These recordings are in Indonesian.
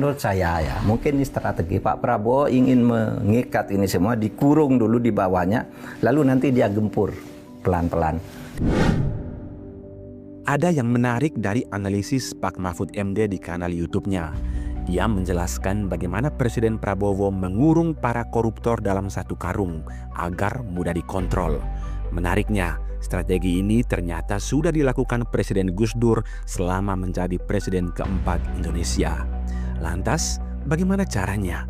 menurut saya ya, mungkin ini strategi Pak Prabowo ingin mengikat ini semua, dikurung dulu di bawahnya, lalu nanti dia gempur pelan-pelan. Ada yang menarik dari analisis Pak Mahfud MD di kanal YouTube-nya. Ia menjelaskan bagaimana Presiden Prabowo mengurung para koruptor dalam satu karung agar mudah dikontrol. Menariknya, strategi ini ternyata sudah dilakukan Presiden Gus Dur selama menjadi Presiden keempat Indonesia. Lantas, bagaimana caranya?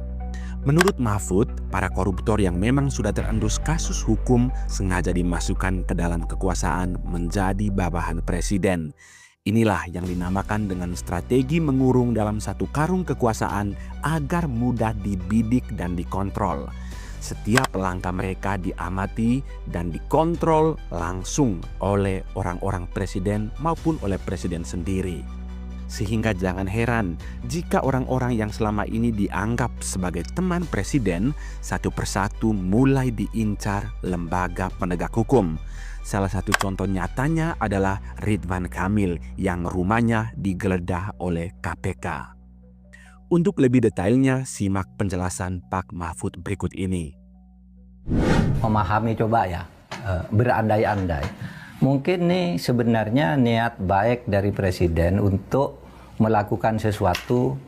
Menurut Mahfud, para koruptor yang memang sudah terendus kasus hukum sengaja dimasukkan ke dalam kekuasaan menjadi bawahan presiden. Inilah yang dinamakan dengan strategi mengurung dalam satu karung kekuasaan agar mudah dibidik dan dikontrol. Setiap langkah mereka diamati dan dikontrol langsung oleh orang-orang presiden maupun oleh presiden sendiri. Sehingga jangan heran jika orang-orang yang selama ini dianggap sebagai teman presiden satu persatu mulai diincar lembaga penegak hukum. Salah satu contoh nyatanya adalah Ridwan Kamil yang rumahnya digeledah oleh KPK. Untuk lebih detailnya, simak penjelasan Pak Mahfud berikut ini. Memahami coba ya, berandai-andai. Mungkin nih sebenarnya niat baik dari presiden untuk melakukan sesuatu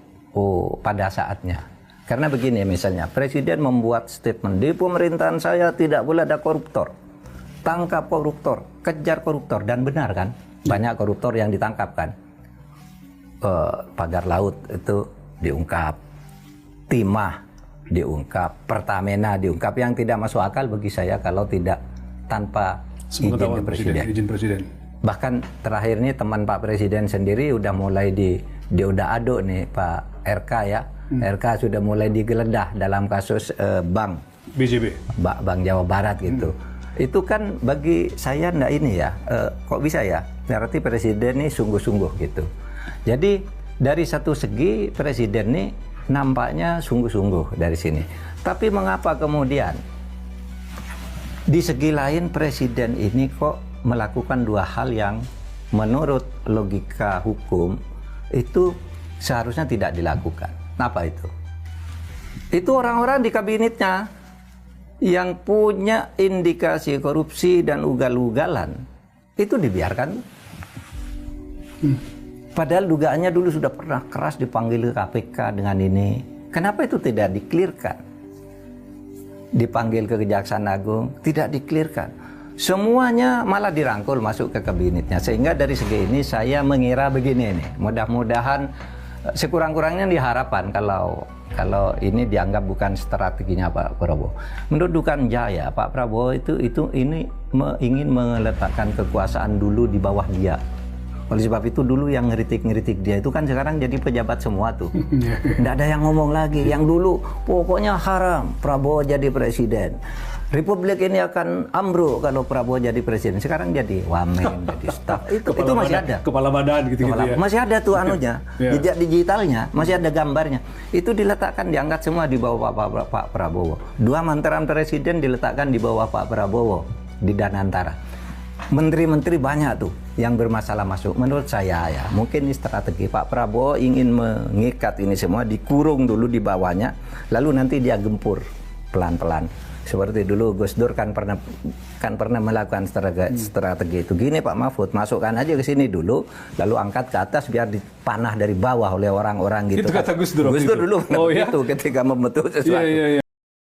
pada saatnya. Karena begini misalnya, presiden membuat statement, di pemerintahan saya tidak boleh ada koruptor. Tangkap koruptor, kejar koruptor, dan benar kan? Banyak koruptor yang ditangkap kan? Pagar laut itu diungkap, timah diungkap, Pertamina diungkap, yang tidak masuk akal bagi saya kalau tidak tanpa izin presiden. Bahkan terakhir ini teman Pak Presiden sendiri udah mulai diodak-aduk nih Pak RK ya. RK sudah mulai digeledah dalam kasus bank BJB, Bank Jawa Barat gitu. Itu kan bagi saya enggak ini ya, kok bisa ya? Berarti presiden ini sungguh-sungguh gitu. Jadi dari satu segi presiden ini nampaknya sungguh-sungguh dari sini. Tapi mengapa kemudian di segi lain presiden ini kok melakukan dua hal yang menurut logika hukum itu seharusnya tidak dilakukan? Apa itu? Itu orang-orang di kabinetnya yang punya indikasi korupsi dan ugal-ugalan itu dibiarkan. Padahal dugaannya dulu sudah pernah keras dipanggil ke KPK dengan ini. Kenapa itu tidak diklirkan? Dipanggil ke Kejaksaan Agung, tidak diklirkan. Semuanya malah dirangkul masuk ke kabinetnya. Sehingga dari segi ini saya mengira begini nih. Mudah-mudahan sekurang-kurangnya diharapkan kalau ini dianggap bukan strateginya Pak Prabowo. Mendudukan jaya Pak Prabowo ini ingin meletakkan kekuasaan dulu di bawah dia. Oleh sebab itu dulu yang ngeritik dia itu kan sekarang jadi pejabat semua tuh. Nggak ada yang ngomong lagi. Yang dulu pokoknya haram Prabowo jadi presiden. Republik ini akan ambruk kalau Prabowo jadi presiden. Sekarang jadi wamen, jadi staf. Itu masih ada. Kepala badan gitu ya. Masih ada tuh anunya. Jejak digitalnya, masih ada gambarnya. Itu diletakkan, diangkat semua di bawah Pak Prabowo. Dua mantan presiden diletakkan di bawah Pak Prabowo di Danantara. Menteri-menteri banyak tuh yang bermasalah masuk. Menurut saya ya, mungkin ini strategi Pak Prabowo ingin mengikat ini semua, dikurung dulu di bawahnya, lalu nanti dia gempur pelan-pelan. Seperti dulu Gus Dur kan pernah melakukan strategi itu. Gini Pak Mahfud, masukkan aja ke sini dulu, lalu angkat ke atas biar dipanah dari bawah oleh orang-orang gitu. Itu kata Gus Dur. Gus Dur dulu begitu ketika membentuk sesuatu.